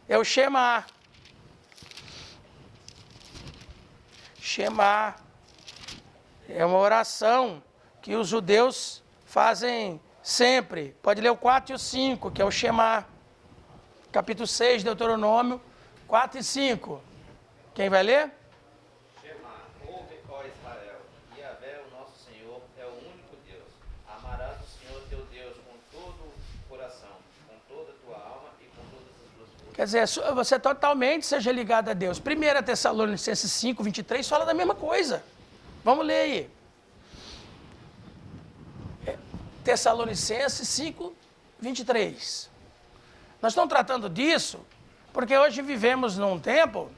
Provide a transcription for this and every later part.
É o Shema. Shema é uma oração que os judeus fazem sempre. Pode ler o 4 e o 5, que é o Shema. Capítulo 6, Deuteronômio, 4 e 5. Quem vai ler? Shema, ouve, ó Israel, Yahvé, o nosso Senhor, é o único Deus. Amarás o Senhor teu Deus com todo o coração, com toda a tua alma e com todas as tuas forças. Quer dizer, você totalmente seja ligado a Deus. 1 Tessalonicenses 5, 23 fala da mesma coisa. Vamos ler aí. Tessalonicenses 5, 23. Nós estamos tratando disso porque hoje vivemos num tempo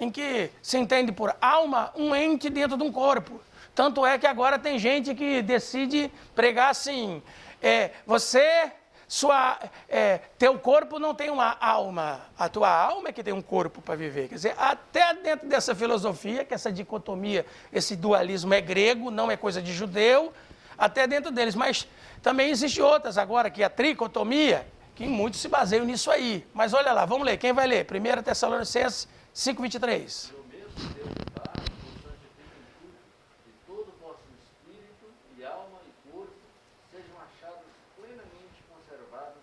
em que se entende por alma um ente dentro de um corpo. Tanto é que agora tem gente que decide pregar assim, teu corpo não tem uma alma, a tua alma é que tem um corpo para viver. Quer dizer, até dentro dessa filosofia, que essa dicotomia, esse dualismo é grego, não é coisa de judeu, até dentro deles, mas também existe outras agora, que é a tricotomia, que muitos se baseiam nisso aí. Mas olha lá, vamos ler, quem vai ler? 1 Tessalonicenses 5, 23. O mesmo Deus de paz vos santifique em tudo, e todo o vosso espírito, e alma, e corpo, sejam achados plenamente conservados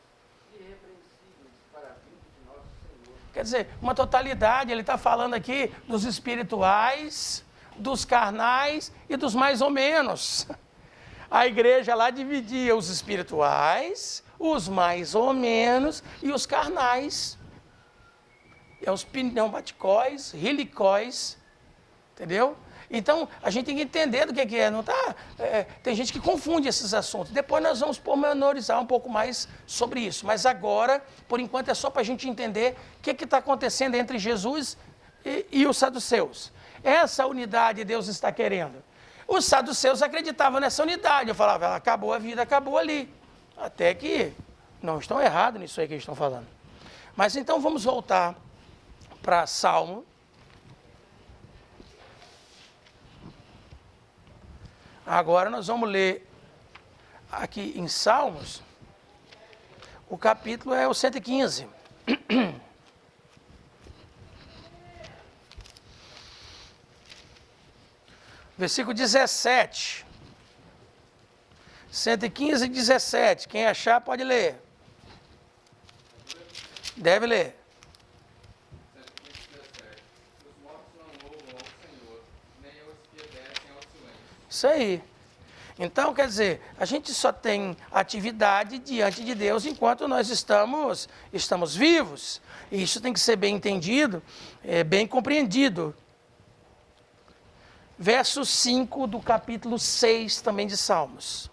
e irrepreensíveis para a vinda de nosso Senhor. Quer dizer, uma totalidade, ele está falando aqui dos espirituais, dos carnais e dos mais ou menos. A igreja lá dividia os espirituais, os mais ou menos e os carnais. É os pneumaticóis, rilicóis, entendeu? Então, a gente tem que entender do que é. Não tá, tem gente que confunde esses assuntos. Depois nós vamos pormenorizar um pouco mais sobre isso. Mas agora, por enquanto, é só para a gente entender o que está acontecendo entre Jesus e os saduceus. Essa unidade Deus está querendo. Os saduceus acreditavam nessa unidade. Eu falava, acabou a vida, acabou ali. Até que não estão errados nisso aí que eles estão falando. Mas então vamos voltar para Salmo. Agora nós vamos ler aqui em Salmos, o capítulo é o 115. Versículo 17. 115 e 17. Quem achar pode ler. Deve ler. 117. Os mortos não louvam ao Senhor, nem os que obedecem ao silêncio. Isso aí. Então, quer dizer, a gente só tem atividade diante de Deus enquanto nós estamos vivos. E isso tem que ser bem entendido, bem compreendido. Verso 5 do capítulo 6 também de Salmos.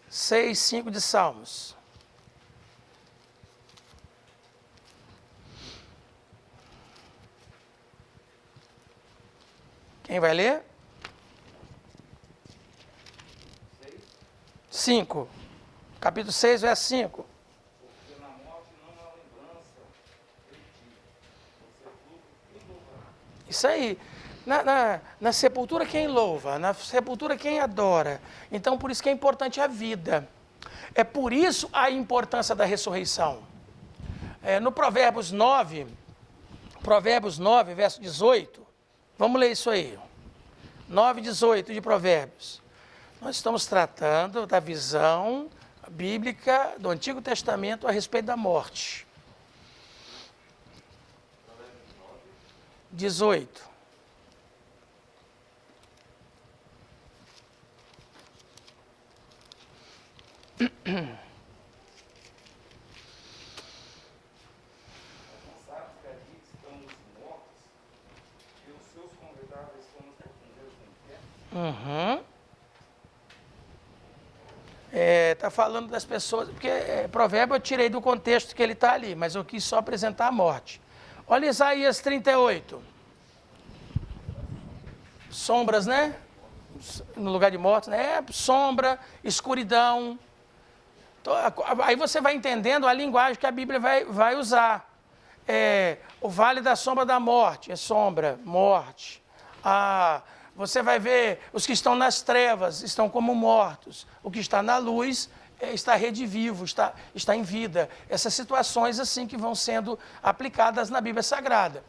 Seis, 5 de Salmos. Quem vai ler? 5. Capítulo 6, verso 5. Porque na morte não há lembrança de ti, no sepulcro quem louvará? Isso aí. Na sepultura quem louva, na sepultura quem adora. Então, por isso que é importante a vida. É por isso a importância da ressurreição. No Provérbios 9, verso 18, vamos ler isso aí. 9, 18 de Provérbios. Nós estamos tratando da visão bíblica do Antigo Testamento a respeito da morte. 18. Alcançados que ali estão os mortos, e os seus convidados estão nos profundezas do inferno. Está falando das pessoas, porque provérbio eu tirei do contexto que ele está ali, mas eu quis só apresentar a morte. Olha Isaías 38. Sombras, né? No lugar de mortos, né? Sombra, escuridão. Aí você vai entendendo a linguagem que a Bíblia vai usar. O vale da sombra da morte, é sombra, morte. você vai ver os que estão nas trevas estão como mortos. O que está na luz está redivivo, está em vida. Essas situações assim que vão sendo aplicadas na Bíblia Sagrada.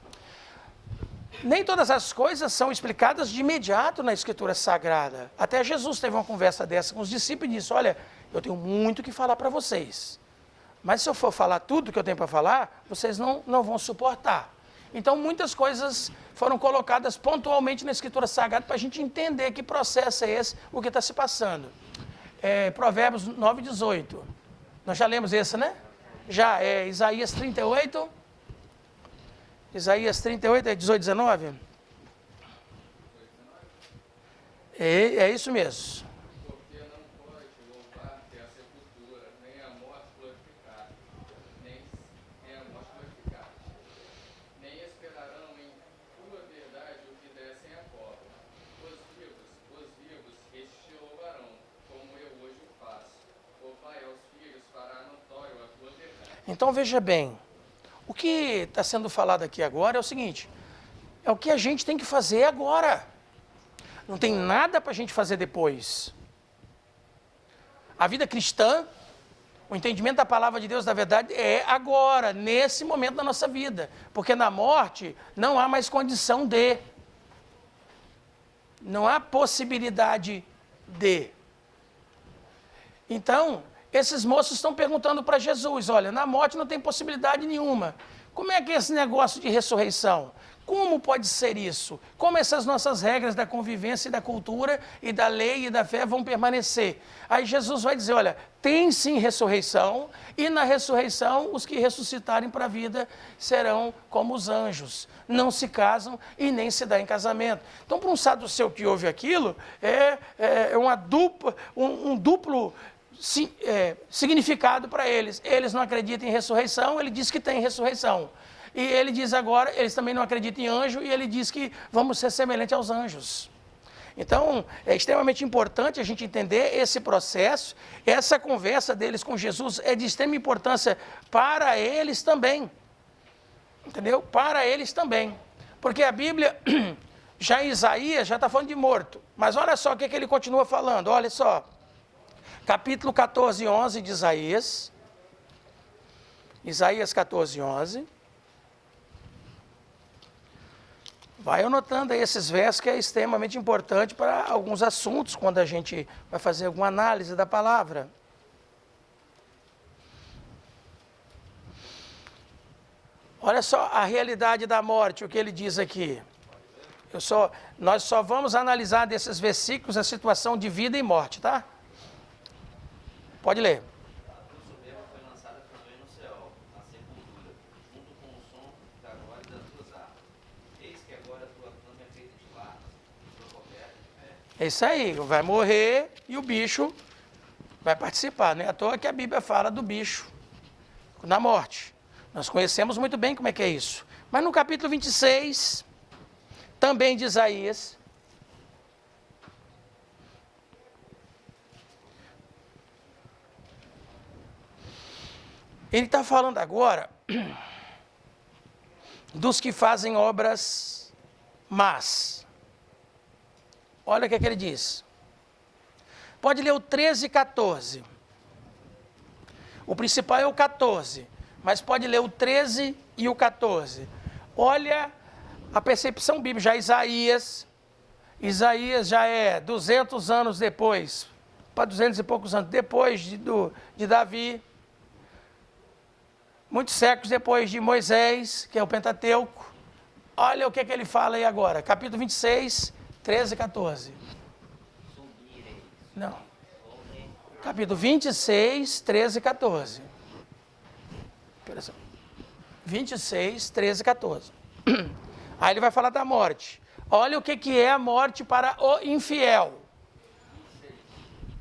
Nem todas as coisas são explicadas de imediato na Escritura Sagrada. Até Jesus teve uma conversa dessa com os discípulos e disse, olha, eu tenho muito que falar para vocês. Mas se eu for falar tudo que eu tenho para falar, vocês não vão suportar. Então, muitas coisas foram colocadas pontualmente na Escritura Sagrada para a gente entender que processo é esse, o que está se passando. Provérbios 9:18. Nós já lemos esse, né? Já, Isaías 38. Isaías 38, 18, 19? É isso mesmo. Porque não pode louvar-te a sepultura, nem a morte glorificar, nem a morte glorificar. Nem esperarão em tua verdade o que descem a cova. Os vivos, estes te louvarão, como eu hoje o faço. O Pai aos filhos fará notório a tua verdade. Então veja bem, o que está sendo falado aqui agora é o seguinte, é o que a gente tem que fazer agora. Não tem nada para a gente fazer depois. A vida cristã, o entendimento da palavra de Deus, da verdade, é agora, nesse momento da nossa vida. Porque na morte não há mais condição de. Não há possibilidade de. Então, esses moços estão perguntando para Jesus, olha, na morte não tem possibilidade nenhuma. Como é que é esse negócio de ressurreição? Como pode ser isso? Como essas nossas regras da convivência e da cultura e da lei e da fé vão permanecer? Aí Jesus vai dizer, olha, tem sim ressurreição e na ressurreição os que ressuscitarem para a vida serão como os anjos. Não se casam e nem se dá em casamento. Então, para um saduceu que ouve aquilo, um duplo significado para eles. Eles não acreditam em ressurreição, ele diz que tem ressurreição. E ele diz agora, eles também não acreditam em anjo, e ele diz que vamos ser semelhantes aos anjos. Então, é extremamente importante a gente entender esse processo, essa conversa deles com Jesus é de extrema importância para eles também. Entendeu? Para eles também. Porque a Bíblia, já em Isaías, já está falando de morto. Mas olha só o que ele continua falando, olha só. Capítulo 14, 11 de Isaías. Isaías 14, 11. Vai anotando aí esses versos que é extremamente importante para alguns assuntos, quando a gente vai fazer alguma análise da palavra. Olha só a realidade da morte, o que ele diz aqui. Nós só vamos analisar desses versículos a situação de vida e morte, tá? Pode ler. A tua soberba foi lançada também no céu, na sepultura, junto com o som da glória das tuas armas. Eis que agora a tua cama é feita de larvas, tua coberta de pé. É isso aí, vai morrer e o bicho vai participar. Não é à toa que a Bíblia fala do bicho na morte. Nós conhecemos muito bem como é que é isso. Mas no capítulo 26, também de Isaías, ele está falando agora dos que fazem obras más. Olha o que ele diz. Pode ler o 13 e 14. O principal é o 14, mas pode ler o 13 e o 14. Olha a percepção bíblica. Já Isaías já é 200 anos depois, para 200 e poucos anos depois de Davi. Muitos séculos depois de Moisés, que é o Pentateuco. Olha o que ele fala aí agora. Capítulo 26, 13 e 14. Não. Capítulo 26, 13 e 14. 26, 13 e 14. Aí ele vai falar da morte. Olha o que é a morte para o infiel.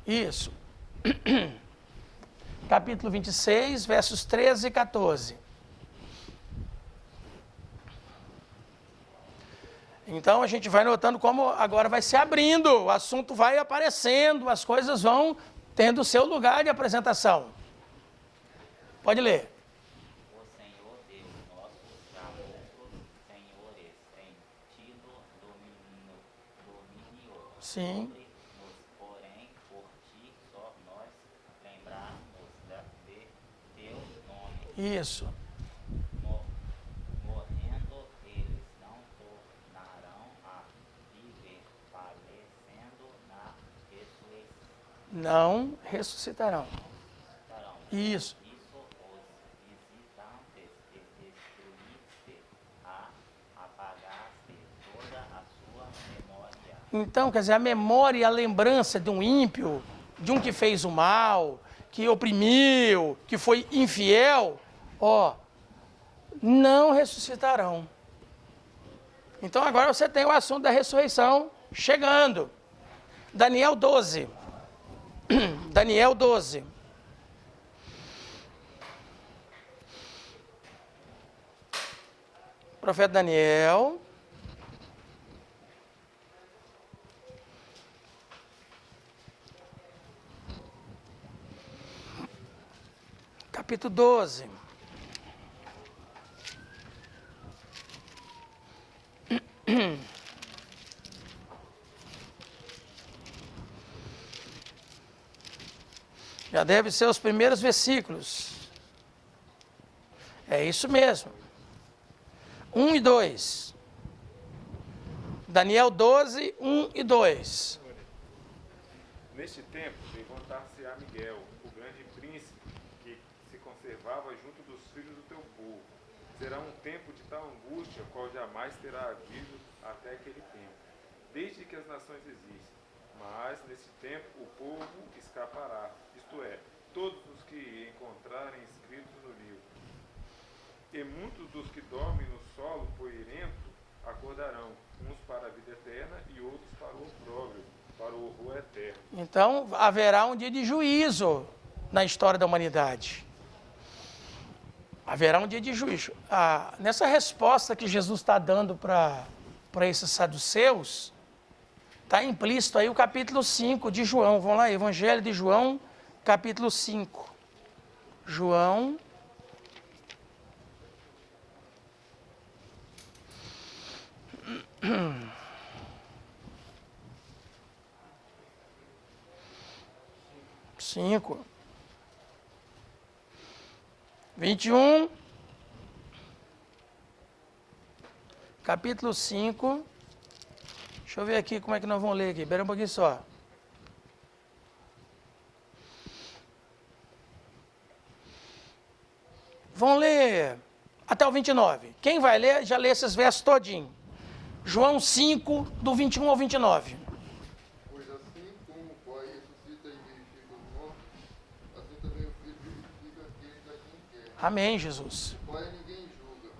Isso. Capítulo 26, versos 13 e 14. Então a gente vai notando como agora vai se abrindo, o assunto vai aparecendo, as coisas vão tendo o seu lugar de apresentação. Pode ler. O Senhor Deus nosso, já outros senhores têm tido domínio Sim. Porém, por ti só nós lembrarmos de teu nome. Isso. Morrendo, eles não tornarão a viver, falecendo na ressurreição. Não ressuscitarão. Isso. Isso os visitantes e destruísse apagaste toda a sua memória. Então, quer dizer, a memória e a lembrança de um ímpio, de um que fez o mal, que oprimiu, que foi infiel, não ressuscitarão. Então agora você tem o assunto da ressurreição chegando. Daniel 12. Daniel 12. Profeta Daniel. Capítulo 12. Já deve ser os primeiros versículos. É isso mesmo. 1 e 2. Daniel 12, 1 e 2. Neste tempo, levantar-se-á Miguel, o grande príncipe, que se conservava junto dos filhos do teu povo. Será um tempo de tal angústia, qual jamais terá havido até aquele tempo, desde que as nações existem. Mas, nesse tempo, o povo escapará, isto é, todos os que encontrarem escritos no livro. E muitos dos que dormem no solo poeirento acordarão, uns para a vida eterna e outros para o opróbrio, para o horror eterno. Então haverá um dia de juízo na história da humanidade. Haverá um dia de juízo. Nessa resposta que Jesus está dando para esses saduceus, está implícito aí o capítulo 5 de João. Vamos lá, Evangelho de João, capítulo 5. João. Cinco. 21. Capítulo 5. Deixa eu ver aqui como é que nós vamos ler aqui. Espera um pouquinho só. Vamos ler até o 29. Quem vai ler, já lê esses versos todinho. João 5, do 21 ao 29. Pois assim como o Pai ressuscita e vivifica os mortos, assim também o Filho vivifica aqueles a quem quer. Amém, Jesus. O Pai ninguém julga,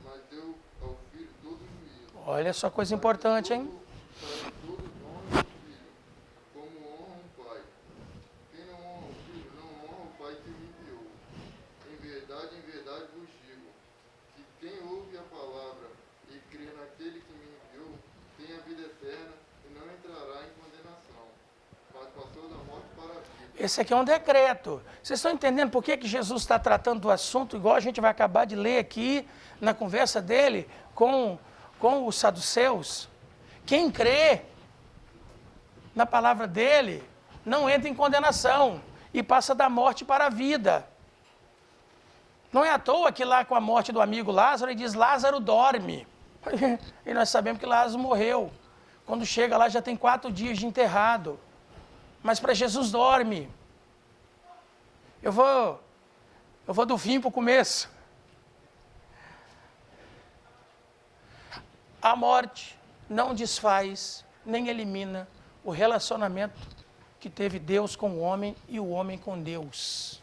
mas deu ao Filho todo o juízo. Olha só coisa importante, hein? Para que todos honrem o Filho, como honram o Pai. Quem não honra o Filho, não honra o Pai que o enviou. Em verdade vos digo, que quem ouve a palavra e crê naquele que me enviou, tem a vida eterna e não entrará em condenação, mas passou da morte para a vida. Esse aqui é um decreto. Vocês estão entendendo por que Jesus está tratando do assunto, igual a gente vai acabar de ler aqui, na conversa dele com os saduceus? Quem crê na palavra dele não entra em condenação e passa da morte para a vida. Não é à toa que lá com a morte do amigo Lázaro, ele diz, Lázaro dorme. E nós sabemos que Lázaro morreu. Quando chega lá já tem 4 dias de enterrado. Mas para Jesus dorme. Eu vou do fim para o começo. A morte não desfaz, nem elimina o relacionamento que teve Deus com o homem e o homem com Deus.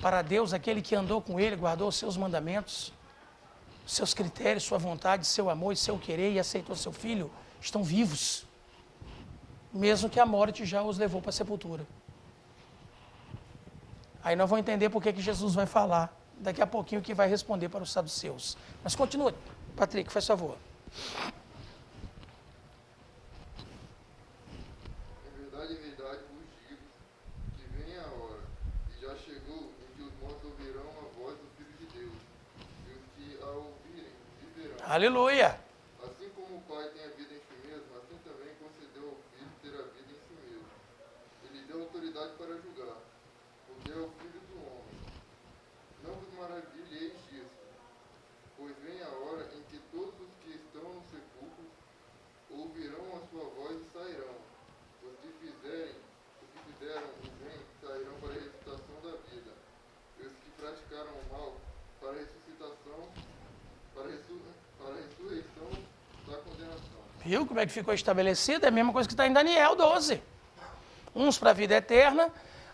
Para Deus, aquele que andou com ele, guardou os seus mandamentos, seus critérios, sua vontade, seu amor e seu querer e aceitou seu filho, estão vivos. Mesmo que a morte já os levou para a sepultura. Aí nós vamos entender por que Jesus vai falar daqui a pouquinho que vai responder para os saduceus. Mas continua, Patrick, faz favor. Em verdade vos digo, que vem a hora, e já chegou, em que os mortos ouvirão a voz do Filho de Deus, e os que a ouvirem viverão. Aleluia! Assim como o Pai tem a vida em si mesmo, assim também autoridade para julgar, porque é o Filho do Homem. Não vos maravilheis disso, pois vem a hora em que todos os que estão nos sepulcros ouvirão a sua voz e sairão. Os que fizeram o bem sairão para a ressuscitação da vida, e os que praticaram o mal para a ressurreição da condenação. Viu como é que ficou estabelecido? É a mesma coisa que está em Daniel 12. Uns para a vida eterna,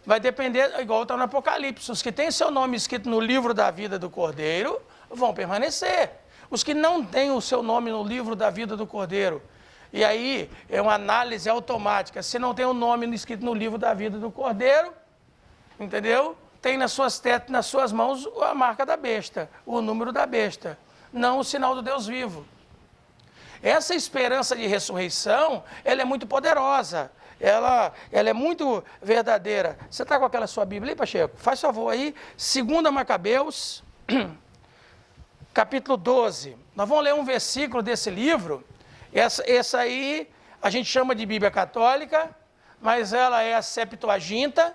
vai depender, igual está no Apocalipse. Os que têm seu nome escrito no livro da vida do Cordeiro vão permanecer. Os que não têm o seu nome no livro da vida do Cordeiro, e aí é uma análise automática. Se não tem o nome escrito no livro da vida do Cordeiro, entendeu? Tem nas suas mãos a marca da besta, o número da besta, não o sinal do Deus vivo. Essa esperança de ressurreição, ela é muito poderosa, ela é muito verdadeira. Você está com aquela sua Bíblia aí, Pacheco? Faz favor aí, 2 Macabeus, capítulo 12. Nós vamos ler um versículo desse livro. Essa aí a gente chama de Bíblia Católica, mas ela é a Septuaginta,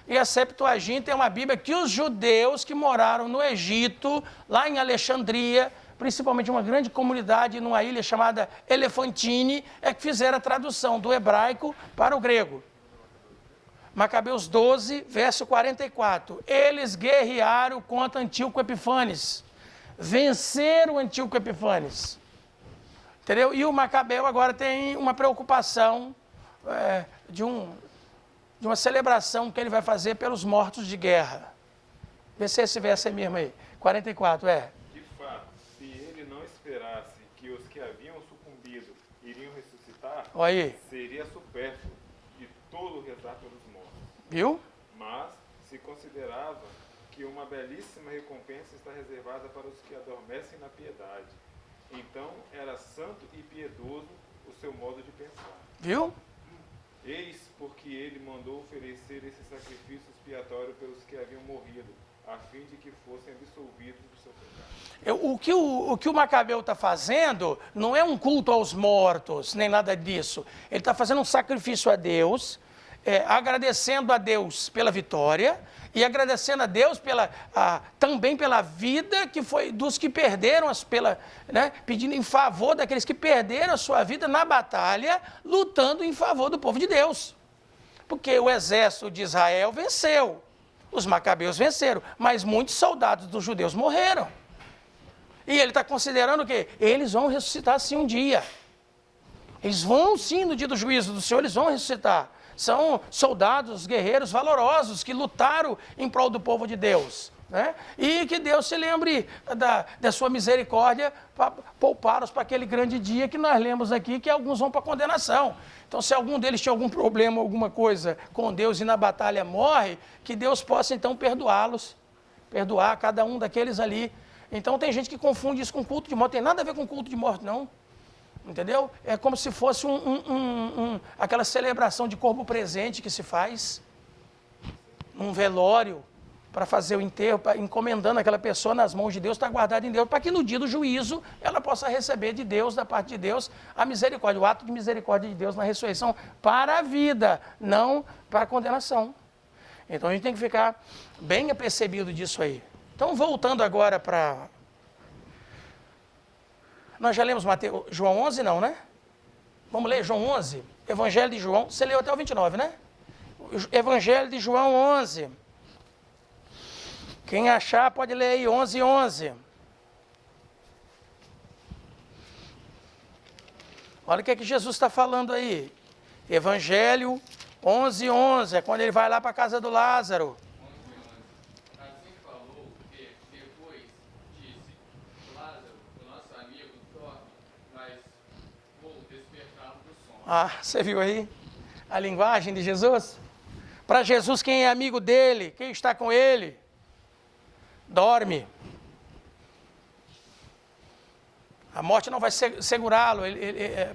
e a Septuaginta é uma Bíblia que os judeus que moraram no Egito, lá em Alexandria, principalmente uma grande comunidade numa ilha chamada Elefantine, é que fizeram a tradução do hebraico para o grego. Macabeus 12, verso 44. Eles guerrearam contra Antíoco Epifanes, venceram Antíoco Epifanes. Entendeu? E o Macabeu agora tem uma preocupação de uma celebração que ele vai fazer pelos mortos de guerra. Vê se esse verso é mesmo aí. 44, De fato, se ele não esperasse que os que haviam sucumbido iriam ressuscitar, Olha aí. seria supérfluo e tolo rezar pelos mortos. Viu? Mas se considerava que uma belíssima recompensa está reservada para os que adormecem na piedade. Então era santo e piedoso o seu modo de pensar. Viu? Eis porque ele mandou oferecer esse sacrifício expiatório pelos que haviam morrido, a fim de que fossem absolvidos do seu pecado. O que o Macabeu está fazendo não é um culto aos mortos, nem nada disso. Ele está fazendo um sacrifício a Deus, agradecendo a Deus pela vitória e agradecendo a Deus também pela vida que foi dos que perderam, pedindo em favor daqueles que perderam a sua vida na batalha, lutando em favor do povo de Deus. Porque o exército de Israel venceu, os macabeus venceram, mas muitos soldados dos judeus morreram. E ele está considerando que eles vão ressuscitar sim um dia. Eles vão sim, no dia do juízo do Senhor, eles vão ressuscitar. São soldados, guerreiros valorosos que lutaram em prol do povo de Deus. Né? E que Deus se lembre da sua misericórdia para poupá-los para aquele grande dia que nós lemos aqui, que alguns vão para a condenação. Então, se algum deles tinha algum problema, alguma coisa com Deus e na batalha morre, que Deus possa então perdoá-los, perdoar cada um daqueles ali. Então, tem gente que confunde isso com culto de morte, não tem nada a ver com culto de morte, não. Entendeu? É como se fosse aquela celebração de corpo presente que se faz, um velório, para fazer o enterro, encomendando aquela pessoa nas mãos de Deus, está guardada em Deus, para que no dia do juízo ela possa receber de Deus, da parte de Deus, a misericórdia, o ato de misericórdia de Deus na ressurreição para a vida, não para a condenação. Então a gente tem que ficar bem apercebido disso aí. Então, voltando agora para... Nós já lemos João 11, não, né? Vamos ler João 11? Evangelho de João. Você leu até o 29, né? Evangelho de João 11. Quem achar pode ler aí, 11:11. Olha o que é que Jesus está falando aí. Evangelho 11:11. É quando ele vai lá para a casa do Lázaro. Assim falou que depois disse: Lázaro, o nosso amigo, dorme, mas vou despertá-lo do sono. Ah, você viu aí a linguagem de Jesus? Para Jesus, quem é amigo dele, quem está com ele, dorme. A morte não vai segurá-lo,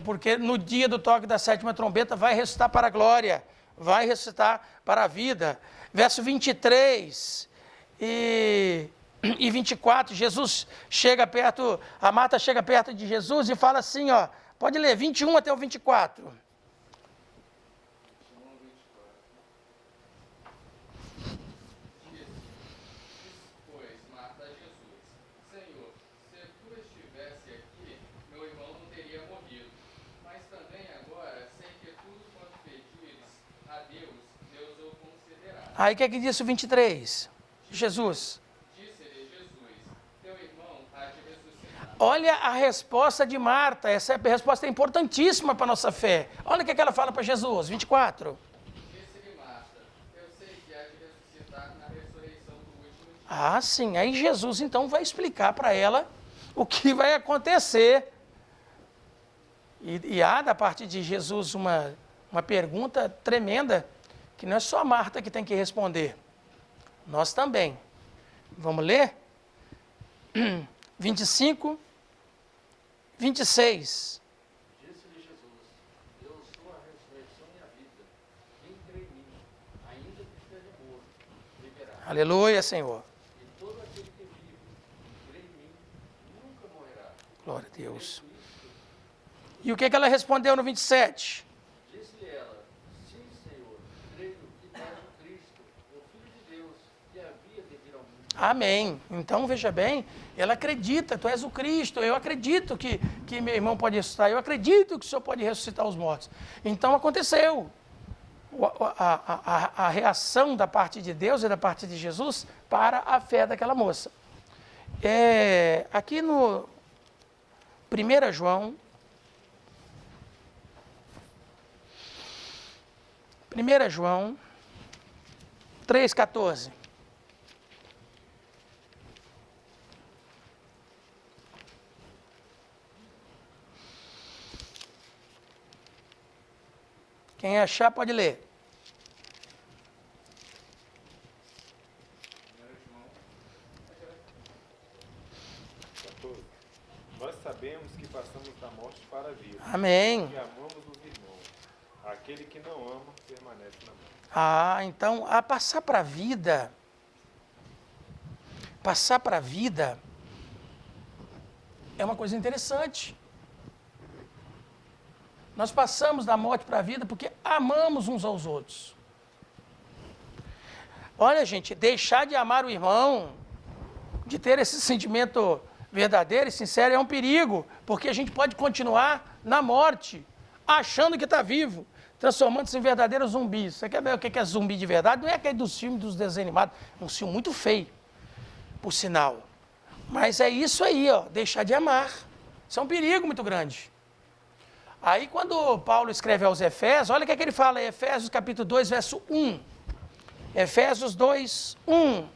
porque no dia do toque da 7ª trombeta vai ressuscitar para a glória, vai ressuscitar para a vida. Verso 23 e 24, Jesus chega perto, a Marta chega perto de Jesus e fala assim, ó, pode ler, 21 até o 24. Aí o que é que disse o 23? Jesus. Disse-lhe Jesus, teu irmão há de ressuscitar. Olha a resposta de Marta, essa resposta é importantíssima para a nossa fé. Olha o que ela fala para Jesus, 24. Disse-lhe Marta, eu sei que há de ressuscitar na ressurreição do último dia. Ah, sim, aí Jesus então vai explicar para ela o que vai acontecer. E há da parte de Jesus uma pergunta tremenda, que não é só a Marta que tem que responder, nós também. Vamos ler? 25, 26. Disse-lhe Jesus, eu sou a ressurreição e a vida. Quem crê em mim, ainda que esteja morto, viverá. Aleluia, Senhor. E todo aquele que vive e crê em mim, nunca morrerá. Glória a Deus. Feito isto, E o que ela respondeu no 27? disse-lhe ela, sim, Senhor, creio que tu és o Cristo, o Filho de Deus, que havia de vir ao mundo. Amém. Então, veja bem, ela acredita, tu és o Cristo, eu acredito que meu irmão pode ressuscitar, eu acredito que o Senhor pode ressuscitar os mortos. Então, aconteceu. A reação da parte de Deus e da parte de Jesus para a fé daquela moça. Aqui no 1 João, 1 João 3,14. Quem achar pode ler. Nós sabemos que passamos da morte para a vida. Amém. Que amamos os irmãos. Aquele que não ama permanece na morte. Ah, então, a passar para a vida é uma coisa interessante. Nós passamos da morte para a vida porque amamos uns aos outros. Olha, gente, deixar de amar o irmão, de ter esse sentimento verdadeiro e sincero é um perigo, porque a gente pode continuar na morte, achando que está vivo, transformando-se em verdadeiros zumbis. Você quer ver o que é zumbi de verdade? Não é aquele dos filmes dos desenhos animados, é um filme muito feio, por sinal. Mas é isso aí, ó, deixar de amar. Isso é um perigo muito grande. Aí quando Paulo escreve aos Efésios, olha o que é que ele fala em Efésios capítulo 2, verso 1. Efésios 2, 1.